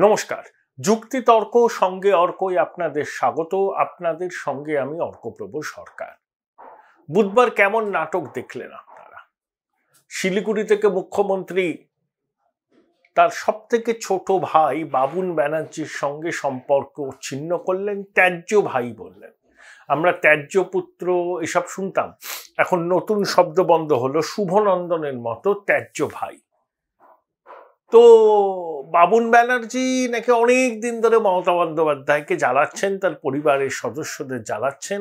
নমস্কার। যুক্তিতর্ক সঙ্গে অর্কই আপনাদের স্বাগত। আপনাদের সঙ্গে আমি অর্কপ্রভ সরকার। বুধবার কেমন নাটক দেখলেন আপনারা? শিলিগুড়ি থেকে মুখ্যমন্ত্রী তার সবথেকে ছোট ভাই বাবুন ব্যানার্জির সঙ্গে সম্পর্ক ছিন্ন করলেন, ত্যায্য ভাই বললেন। আমরা ত্যায্য পুত্র এসব শুনতাম, এখন নতুন শব্দবন্ধ হলো শুভনন্দনের মতো ত্যায্য ভাই। তো বাবুন ব্যানার্জি নাকি অনেক দিন ধরে মমতা বন্দ্যোপাধ্যায়কে জ্বালাচ্ছেন, তার পরিবারের সদস্যদের জ্বালাচ্ছেন।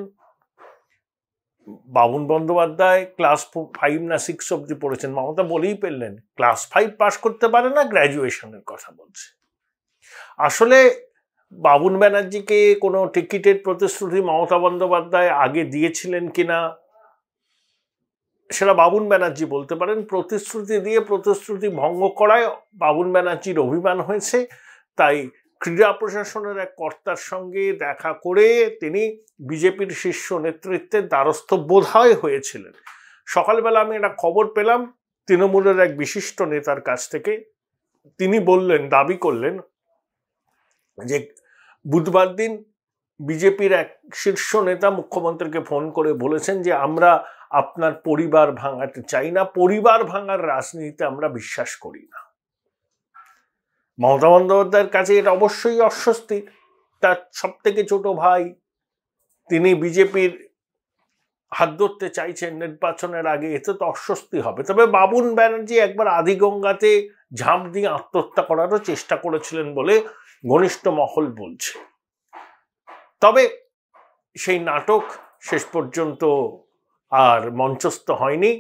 বাবুন বন্দ্যোপাধ্যায় ক্লাস 5 না 6 অব্দি পড়েছেন, মমতা বলেই পেলেন ক্লাস 5 পাস করতে পারে না, গ্র্যাজুয়েশনের কথা বলছে। আসলে বাবুন ব্যানার্জিকে কোনো টিকিটের প্রতিশ্রুতি মমতা বন্দ্যোপাধ্যায় আগে দিয়েছিলেন কিনা সেটা বাবুন ব্যানার্জি বলতে পারেন। প্রতিশ্রুতি দিয়ে প্রতিশ্রুতি ভঙ্গ করায় বাবুন ব্যানার্জির অভিমান হয়েছে, তাই ক্রীড়া প্রশাসনের এক কর্তার সঙ্গে দেখা করে তিনি বিজেপির শীর্ষ নেতৃত্বের দ্বারস্থ বোধহয় হয়েছিলেন। সকালবেলা আমি একটা খবর পেলাম তৃণমূলের এক বিশিষ্ট নেতার কাছ থেকে। তিনি বললেন, দাবি করলেন যে বুধবার দিন বিজেপির এক শীর্ষ নেতা মুখ্যমন্ত্রীকে ফোন করে বলেছেন যে আমরা আপনার পরিবার ভাঙাতে চাই না, পরিবার ভাঙার রাজনীতিতে আমরা বিশ্বাস করি না। মমতা বন্দ্যোপাধ্যায়ের কাছে এটা অবশ্যই অস্বস্তির। তার সব থেকে ছোট ভাই, তিনি বিজেপির হাত ধরতে চাইছেন নির্বাচনের আগে, এতে তো অস্বস্তি হবে। তবে বাবুন ব্যানার্জি একবার আদিগঙ্গাতে ঝাঁপ দিয়ে আত্মহত্যা করারও চেষ্টা করেছিলেন বলে ঘনিষ্ঠ মহল বলছে। তবে সেই নাটক শেষ পর্যন্ত আর মঞ্চস্থ হয়নি।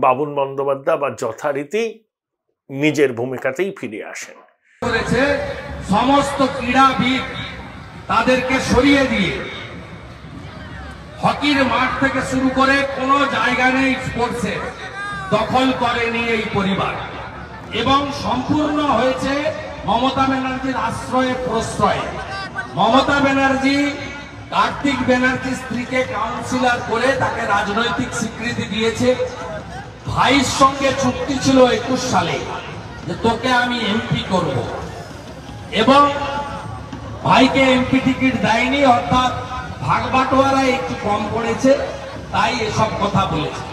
বাবুন বন্দ্যোপাধ্যায় বা যথারীতি নিজের ভূমিকাতেই ফিরে আসেন। সমস্ত ক্রীড়াবিদ তাদেরকে সরিয়ে দিয়ে হকির মাঠ থেকে শুরু করে কোনো জায়গা নেই স্পোর্টসে দখল করেনি এই পরিবার, এবং সম্পূর্ণ হয়েছে মমতা ব্যানার্জির আশ্রয়ে প্রশ্রয়ে। মমতা ব্যানার্জি কার্তিক ব্যানার্জির স্ত্রীকে কাউন্সিলর করে তাকে রাজনৈতিক স্বীকৃতি দিয়েছে। ভাইয়ের সঙ্গে চুক্তি ছিল 21 সালে যে তোকে আমি এমপি করব, এবং ভাইকে এমপি টিকিট দেয়নি, অর্থাৎ ভাগবাটোয়ারা একটু কম পড়েছে, তাই এসব কথা বলেছে।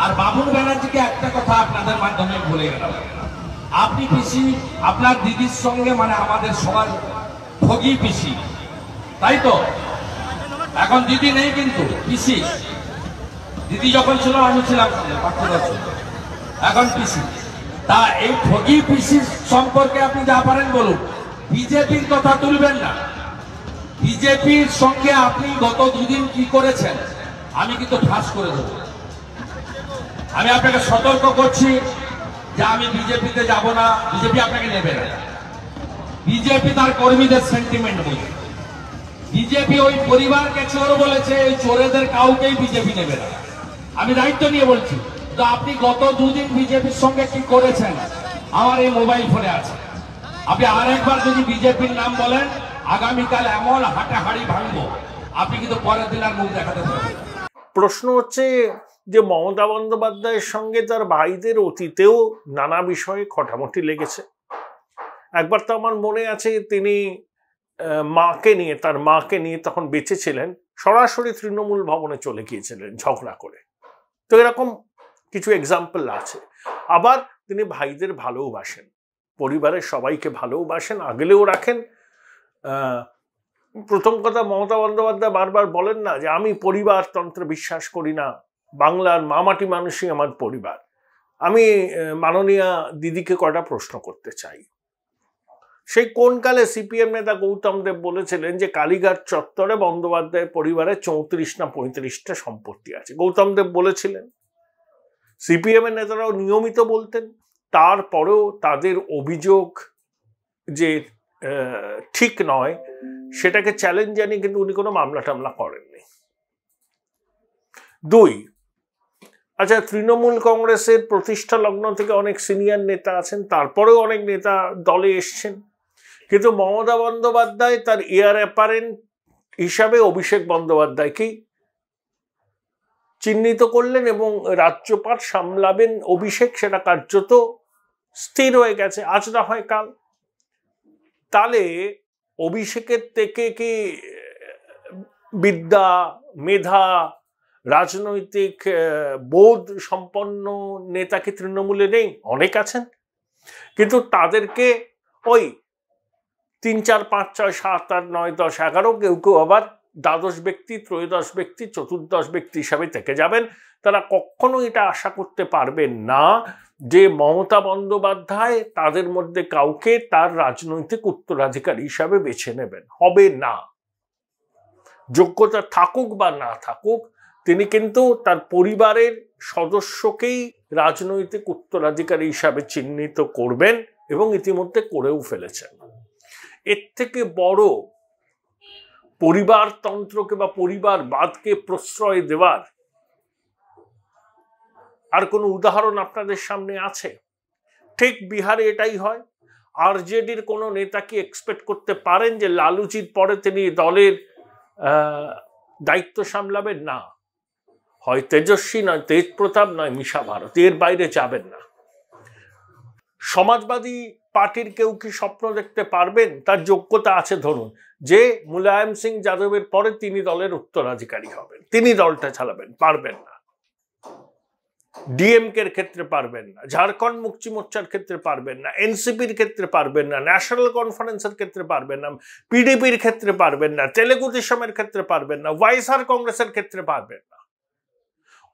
আর বাবুন ব্যানার্জিকে একটা কথা আপনাদের মাধ্যমে বলে গেলাম, আপনি পিসি আপনার দিদির সঙ্গে মানে আমাদের সবার ভোগী পিসি, তাই তো? এখন দিদি নেই কিন্তু পিসি। দিদি যখন ছিল আমি ছিলাম, এখন পিসি। তা এই ভোগী পিসির সম্পর্কে আপনি যা পারেন বলুন, বিজেপির কথা তুলবেন না। বিজেপির সঙ্গে আপনি গত দুদিন কি করেছেন আমি কিন্তু ফাঁস করে দেব। আমি আপনাকে সতর্ক করছি যে আমি বিজেপিতে যাব না, বিজেপি আপনাকে নেবে না। বিজেপি তার কর্মীদের সেন্টিমেন্ট বোঝে। বিজেপি ওই পরিবারকে চোর বলেছে, এই চোরেদের কাউকেই বিজেপি নেবে না। আমি দায়িত্ব নিয়ে বলছি। তো আপনি গত দুদিন বিজেপির সঙ্গে কি করেছেন আমার এই মোবাইল ফোনে আছে। আপনি আরেকবার যদি বিজেপির নাম বলেন, আগামীকাল এমন হাঁটাহাড়ি ভাঙবো আপনি কিন্তু পরের দিন আর মুখ দেখাতে পারবেন। প্রশ্ন হচ্ছে যে মমতা বন্দ্যোপাধ্যায়ের সঙ্গে তার ভাইদের অতীতেও নানা বিষয়ে খটামটি লেগেছে। একবার তো আমার মনে আছে তিনি তার মাকে নিয়ে তখন বেঁচে ছিলেন, সরাসরি তৃণমূল ভবনে চলে গিয়েছিলেন ঝগড়া করে। তো এরকম কিছু এক্সাম্পল আছে। আবার তিনি ভাইদের ভালোবাসেন, পরিবারের সবাইকে ভালোবাসেন, আগলেও রাখেন। প্রথম কথা, মমতা বন্দ্যোপাধ্যায় বারবার বলেন না যে আমি পরিবারতন্ত্রে বিশ্বাস করি না, বাংলার মামাটি মানুষই আমার পরিবার। আমি মাননীয়া দিদিকে কয়টা প্রশ্ন করতে চাই। সেই কোন কালে সিপিএম নেতা গৌতম দেব বলেছিলেন যে কালীঘাট চত্বরে বন্দ্যোপাধ্যায়ের পরিবারে 34 না 35টা সম্পত্তি আছে? গৌতম দেব বলেছিলেন। সিপিএম এর নেতারাও নিয়মিত বলতেন। তারপরেও তাদের অভিযোগ যে ঠিক নয় সেটাকে চ্যালেঞ্জ জানিয়ে কিন্তু উনি কোনো মামলা টামলা করেননি। 2, আচ্ছা, তৃণমূল কংগ্রেসের প্রতিষ্ঠা লগ্ন থেকে অনেক সিনিয়র নেতা আছেন, তারপরেও অনেক নেতা দলে এসছেন, কিন্তু মমতা বন্দ্যোপাধ্যায় তার এয়ার অ্যাপারেন্ট হিসাবে অভিষেক বন্দ্যোপাধ্যায়কেই চিহ্নিত করলেন এবং রাজ্যপাট সামলাবেন অভিষেক, সেটা কার্যত স্থির হয়ে গেছে। আজ না হয় কাল। তাহলে অভিষেকের থেকে কি বিদ্যা, মেধা, রাজনৈতিক বোধ সম্পন্ন নেতা কি তৃণমূলে নেই? অনেক আছেন, কিন্তু তাদেরকে ওই 3, 4, 5, 6, 7, 8, 9, 10, 11 কেউ কেউ আবার দ্বাদশ ব্যক্তি, ত্রয়োদশ ব্যক্তি, চতুর্দশ ব্যক্তি হিসাবে থেকে যাবেন। তারা কখনো এটা আশা করতে পারবেন না যে মমতা বন্দ্যোপাধ্যায় তাদের মধ্যে কাউকে তার রাজনৈতিক উত্তরাধিকারী হিসাবে বেছে নেবেন। হবে না। যোগ্যতা থাকুক বা না থাকুক, তিনি কিন্তু তার পরিবারের সদস্যকেই রাজনৈতিক উত্তরাধিকারী হিসাবে চিহ্নিত করবেন এবং ইতিমধ্যে করেও ফেলেছেন। এর থেকে বড় পরিবারতন্ত্রকে বা পরিবারবাদকে প্রশ্রয় দেওয়ার আর কোনো উদাহরণ আপনাদের সামনে আছে? ঠিক বিহারে এটাই হয়। আরজেডির কোনো নেতা কি এক্সপেক্ট করতে পারেন যে লালুজির পরে তিনি দলের দায়িত্ব সামলাবেন? না। হয় তেজস্বী, নয় তেজ প্রতাপ, নয় মিশা ভারতী, এর বাইরে যাবেন না। সমাজবাদী পার্টির কেউ কি স্বপ্ন দেখতে পারবেন? তার যোগ্যতা আছে ধরুন যে মুলায়ম সিং যাদবের পরে তিনি দলের উত্তরাধিকারী হবেন, তিনি দলটা চালাবেন? পারবেন না। ডিএমকের ক্ষেত্রে পারবেন না, ঝাড়খণ্ড মুক্তি মোর্চার ক্ষেত্রে পারবেন না, এনসিপির ক্ষেত্রে পারবেন না, ন্যাশনাল কনফারেন্সের ক্ষেত্রে পারবেন না, পিডিপির ক্ষেত্রে পারবেন না, তেলেগু দেশমের ক্ষেত্রে পারবেন না, ওয়াইএসআর কংগ্রেসের ক্ষেত্রে পারবেন না।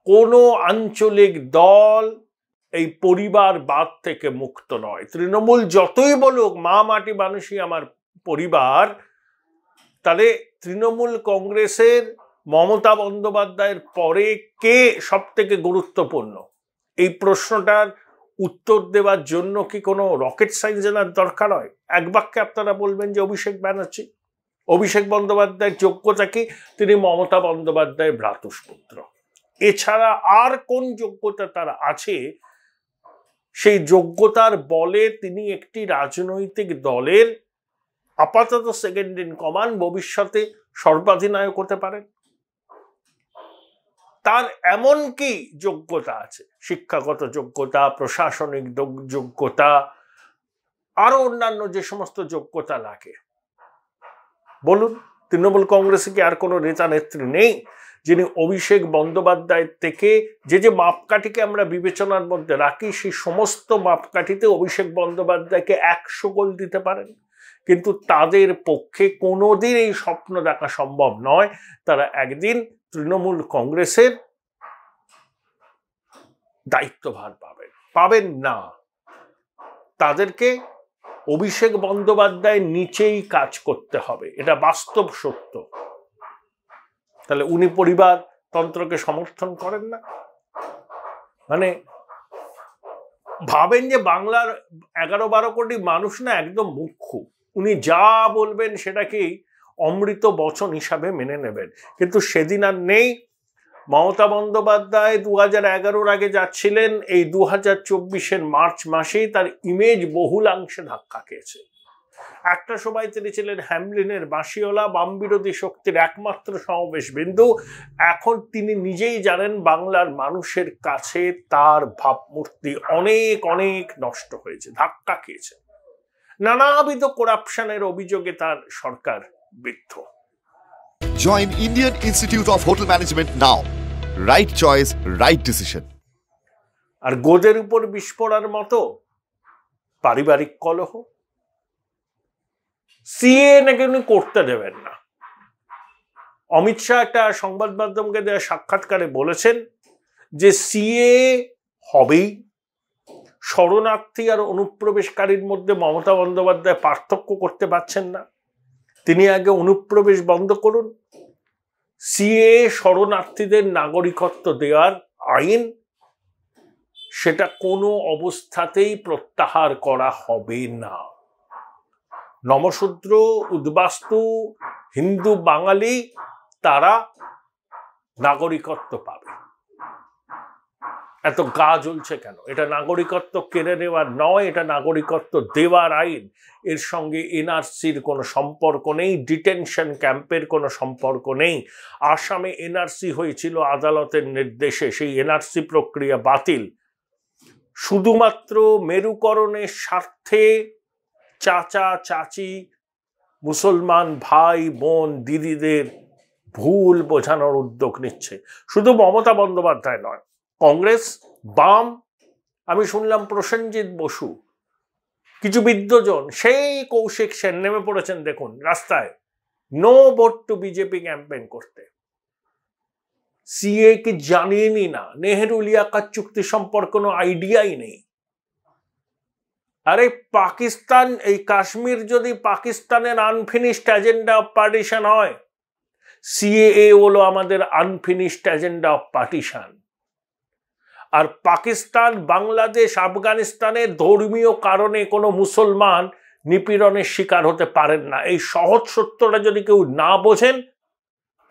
কোনো আঞ্চলিক দল এই পরিবারবাদ থেকে মুক্ত নয়। তৃণমূল যতই বলুক মা মাটি মানুষই আমার পরিবার, তাহলে তৃণমূল কংগ্রেসের মমতা বন্দ্যোপাধ্যায়ের পরে কে সব থেকে গুরুত্বপূর্ণ, এই প্রশ্নটার উত্তর দেওয়ার জন্য কি কোনো রকেট সায়েন্স জানার দরকার হয়? এক বাক্যে আপনারা বলবেন যে অভিষেক ব্যানার্জি। অভিষেক বন্দ্যোপাধ্যায়ের যোগ্যতা কি? তিনি মমতা বন্দ্যোপাধ্যায়ের ভ্রাতুষ্পুত্র। এছাড়া আর কোন যোগ্যতা তার আছে? সেই যোগ্যতার বলে তিনি একটি রাজনৈতিক দলের আপাতত সেকেন্ড ইন কমান্ড, ভবিষ্যতে সর্বাধিনায়ক হতে পারেন। তার এমন কি যোগ্যতা আছে? শিক্ষাগত যোগ্যতা, প্রশাসনিক যোগ্যতা, আরো অন্যান্য যে সমস্ত যোগ্যতা লাগে। বলুন, তৃণমূল কংগ্রেসে কি আর কোনো নেতা নেত্রী নেই যিনি অভিষেক বন্দ্যোপাধ্যায়ের থেকে যে যে মাপকাঠিকে আমরা বিবেচনার মধ্যে রাখি, সেই সমস্ত মাপকাঠিতে অভিষেক বন্দ্যোপাধ্যায়কে 100 গোল দিতে পারেন? কিন্তু তাদের পক্ষে কোনোদিন এই স্বপ্ন দেখা সম্ভব নয় তারা একদিন তৃণমূল কংগ্রেসের দায়িত্বভার পাবেন না। তাদেরকে অভিষেক বন্দ্যোপাধ্যায়ের নিচেই কাজ করতে হবে, এটা বাস্তব সত্য। তাহলে উনি পরিবারতন্ত্রকে সমর্থন করেন না? মানে ভাবেন যে বাংলার 11-12 কোটি মানুষ না একদম মুখ্য, উনি যা বলবেন সেটাকেই অমৃত বচন হিসাবে মেনে নেবেন। কিন্তু সেদিন আর নেই। মমতা বন্দ্যোপাধ্যায় 2011-র আগে যাচ্ছিলেন, এই 2024-এর মার্চ মাসেই তার ইমেজ বহুলাংশে ধাক্কা খেয়েছে। একটা সময় তিনি ছিলেন হ্যামলিনের বাঁশিওয়ালা, বাম বিরোধী শক্তির একমাত্র সমাবেশ বিন্দু। এখন তিনি নিজেই জানেন বাংলার মানুষের কাছে তার ভাবমূর্তি অনেক অনেক নষ্ট হয়েছে, ধাক্কা খেয়েছে। নানাবিধ করাপশনের অভিযোগে তার সরকার বিদ্ধ। Join Indian Institute of Hotel Management now. Right choice, right decision. আর গোদের উপর বিষ পড়ার মতো পারিবারিক কলহ। সিএ নাকি উনি করতে দেবেন না। অমিত শাহ একটা সংবাদ মাধ্যমকে দেওয়া সাক্ষাৎকারে বলেছেন যে সিএ হবেই। শরণার্থী আর অনুপ্রবেশকারীর মধ্যে মমতা বন্দ্যোপাধ্যায় পার্থক্য করতে পারছেন না। তিনি আগে অনুপ্রবেশ বন্ধ করুন। সিএ শরণার্থীদের নাগরিকত্ব দেওয়ার আইন, সেটা কোনো অবস্থাতেই প্রত্যাহার করা হবে না। নমশূদ্র, উদ্বাস্তু, হিন্দু, বাঙালি তারা নাগরিকত্ব পাবে। এত গা জ্বলছে কেন? এটা নাগরিকত্ব কেড়ে নেওয়ার নয়, এটা নাগরিকত্ব দেওয়ার আইন। এর সঙ্গে এনআরসির কোনো সম্পর্ক নেই, ডিটেনশন ক্যাম্পের কোনো সম্পর্ক নেই। আসামে এনআরসি হয়েছিল আদালতের নির্দেশে, সেই এনআরসি প্রক্রিয়া বাতিল। শুধুমাত্র মেরুকরণের স্বার্থে চাচা চাচি মুসলমান ভাই বোন দিদিদের ভুল বোঝানোর উদ্যোগ নিচ্ছে। শুধু মমতা বন্দ্যোপাধ্যায় নয়, কংগ্রেস, বাম, আমি শুনলাম প্রসেনজিৎ বসু, কিছু বিদ্বজন, সেই কৌশিক সেন নেমে পড়েছেন দেখুন রাস্তায় no vote to BJP campaign করতে। সিএ কে জানিয়েনি না, নেহেরু লিয়াকত চুক্তি সম্পর্কে কোনো আইডিয়াই নেই। আরে পাকিস্তান, এই কাশ্মীর যদি পাকিস্তানের আনফিনিশড এজেন্ডা অফ পার্টিশন হয়, সিএএ হলো আমাদের আনফিনিশড এজেন্ডা অফ পার্টিশন। আর পাকিস্তান, বাংলাদেশ, আফগানিস্তানে ধর্মীয় কারণে কোনো মুসলমান নিপীড়নের শিকার হতে পারেন না। এই সহজ সত্যটা যদি কেউ না বোঝেন,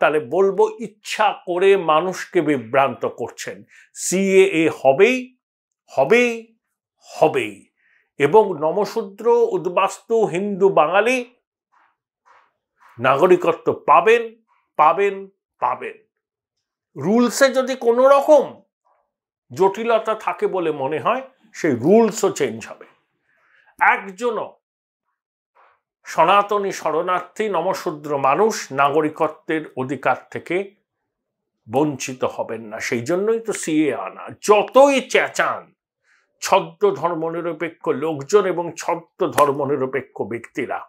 তাহলে বলবো ইচ্ছা করে মানুষকে বিভ্রান্ত করছেন। সিএএ হবেই হবেই হবেই, এবং নমশূদ্র উদ্বাস্তু হিন্দু বাঙালি নাগরিকত্ব পাবেন পাবেন পাবেন। রুলসে যদি কোনো রকম জটিলতা থাকে বলে মনে হয়, সেই রুলসও চেঞ্জ হবে। একজনও সনাতনী শরণার্থী নমশূদ্র মানুষ নাগরিকত্বের অধিকার থেকে বঞ্চিত হবেন না। সেই জন্যই তো সিএ আনা। যতই চেঁচান ছদ্ম ধর্মনিরপেক্ষ লোকজন এবং ছদ্ম ধর্মনিরপেক্ষ ব্যক্তিরা,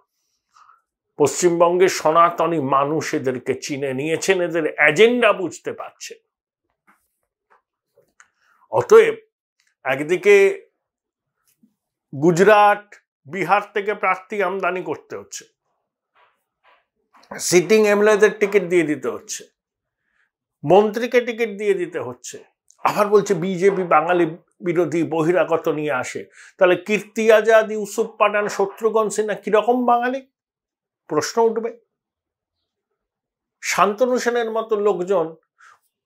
পশ্চিমবঙ্গের সনাতনী মানুষ এদেরকে চিনে নিয়েছেন, এদের এজেন্ডা বুঝতে পারছে। অতএব একদিকে গুজরাট, বিহার থেকে প্রার্থী আমদানি করতে হচ্ছে, সিটিং এমএলএদের টিকিট দিয়ে দিতে হচ্ছে, মন্ত্রীকে টিকিট দিয়ে দিতে হচ্ছে, আবার বলছে বিজেপি বাঙালি বিরোধী বহিরাগত নিয়ে আসে। তাহলে কীর্তি আজাদ, ইউসুফ পাঠান, শত্রুঘ্ন সিনহা কিরকম বাঙালি? প্রশ্ন উঠবে। শান্তনু সেনের মতো লোকজন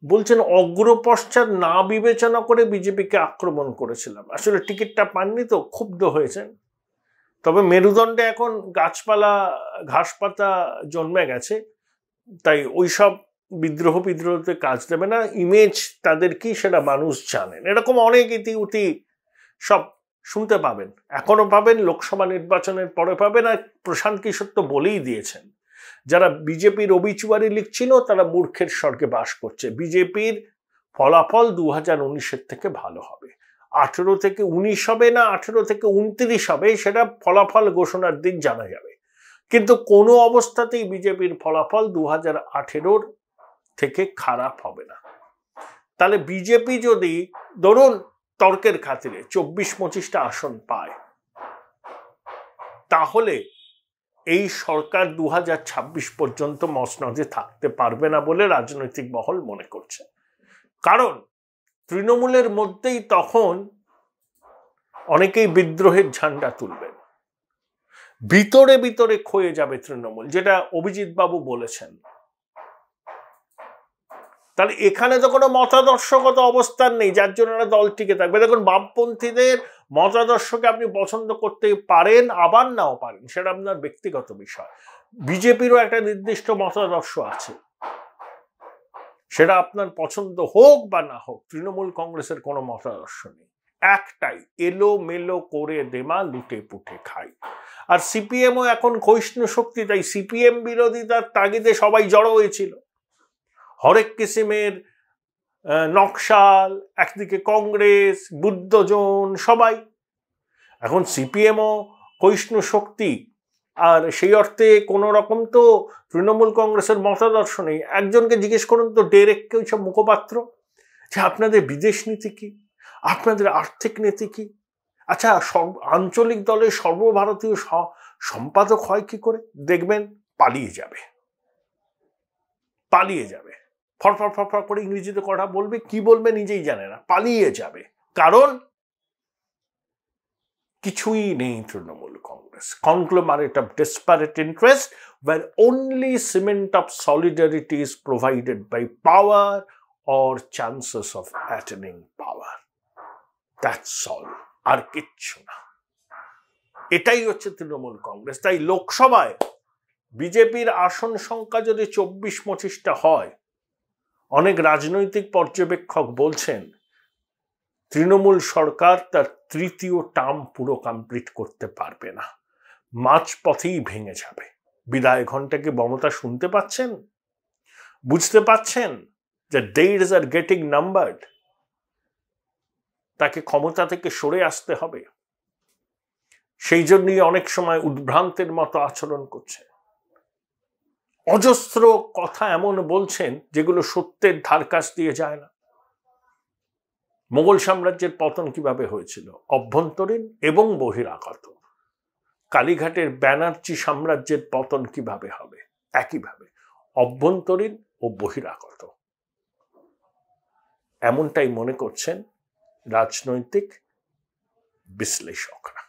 বলছেন অগ্রপশ্চাৎ না বিবেচনা করে বিজেপিকে আক্রমণ করেছিলাম। আসলে টিকিটটা পাননি তো ক্ষুব্ধ হয়েছেন। তবে মেরুদণ্ডে এখন গাছপালা ঘাসপাতা জন্মে গেছে, তাই ওইসব বিদ্রোহতে কাজ দেবে না। ইমেজ তাদের কি সেটা মানুষ জানেন। এরকম অনেক ইতিউতি সব শুনতে পাবেন, এখনো পাবেন, লোকসভা নির্বাচনের পরে পাবেন। আর প্রশান্ত কিশোর তো বলেই দিয়েছেন, যারা বিজেপির অবিচুয়ারি লিখছিল তারা মূর্খের স্বর্গে বাস করছে। বিজেপির ফলাফল 2019-এর থেকে ভালো হবে। 18 থেকে 19 হবে না 18 থেকে 29 হবে, সেটা ফলাফল ঘোষণার দিন জানা যাবে। কিন্তু কোনো অবস্থাতেই বিজেপির ফলাফল 2018-র থেকে খারাপ হবে না। তাহলে বিজেপি যদি ধরুন তর্কের খাতিরে 24-25টা আসন পায়, তাহলে এই সরকার 2026 পর্যন্ত মসনদে থাকতে পারবে না বলে রাজনৈতিক মহল মনে করছে। কারণ তৃণমূলের মধ্যেই তখন অনেকেই বিদ্রোহের ঝান্ডা তুলবেন, ভিতরে ভিতরে ক্ষয়ে যাবে তৃণমূল, যেটা অভিজিৎ বাবু বলেছেন। তাহলে এখানে তো কোনো মতাদর্শগত অবস্থান নেই যার জন্য দল টিকে থাকবে। দেখুন, বামপন্থীদের মতাদর্শকে আপনি পছন্দ করতে পারেন, আবার নাও পারেন, সেটা আপনার ব্যক্তিগত বিষয়। বিজেপিরও একটা নির্দিষ্ট মতাদর্শ আছে, সেটা আপনার পছন্দ হোক বা না হোক। তৃণমূল কংগ্রেসের কোনো মতাদর্শ নেই, একটাই, এলো মেলো করে দেমা লুটে পুটে খাই। আর সিপিএমও এখন ক্ষয়িষ্ণু শক্তি, তাই সিপিএম বিরোধিতার তাগিদে সবাই জড়ো হয়েছিল। হরেক কিসিমের নকশাল, একদিকে কংগ্রেস, বুদ্ধজন, সবাই। এখন সিপিএমও ক্ষয়িষ্ণু শক্তি, আর সেই অর্থে কোনো রকম তো তৃণমূল কংগ্রেসের মতাদর্শ নেই। একজনকে জিজ্ঞেস করুন তো, ডেরেককে, ওইসব মুখপাত্র, যে আপনাদের বিদেশ নীতি কি, আপনাদের আর্থিক নীতি কি? আচ্ছা, আঞ্চলিক দলের সর্বভারতীয় সম্পাদক হয় কি করে? দেখবেন পালিয়ে যাবে, পালিয়ে যাবে, ফরফর ফরফর করে ইংরেজিতে কথা বলবে, কি বলবে নিজেই জানে না, পালিয়ে যাবে। কারণ কিছুই নেই Trinamool Congress. Conglomerate of disparate interests where only cement of solidarity is provided by power or chances of attaining power. That's all. আর কিচ্ছু না। এটাই হচ্ছে তৃণমূল কংগ্রেস। তাই লোকসভায় বিজেপির আসন সংখ্যা যদি 24-25টা হয়, অনেক রাজনৈতিক পর্যবেক্ষক বলছেন তৃণমূল সরকার তার তৃতীয় টার্ম পুরো কমপ্লিট করতে পারবে না। মাঝপথেই ভেঙে যাবে। বিদায় ঘণ্টাকে মমতা শুনতে পাচ্ছেন, বুঝতে পাচ্ছেন যে ডেজ আর গেটিং নাম্বারড, তাকে ক্ষমতা থেকে সরে আসতে হবে। সেই জন্যই অনেক সময় উদ্ভ্রান্তের মতো আচরণ করছে, অজস্র কথা এমন বলছেন যেগুলো সত্যের ধারকাছ দিয়ে যায় না। মোগল সাম্রাজ্যের পতন কিভাবে হয়েছিল? অভ্যন্তরীণ এবং বহিরাগত। কালীঘাটের ব্যানার্জি সাম্রাজ্যের পতন কিভাবে হবে? একইভাবে অভ্যন্তরীণ ও বহিরাগত। এমনটাই মনে করছেন রাজনৈতিক বিশ্লেষকরা।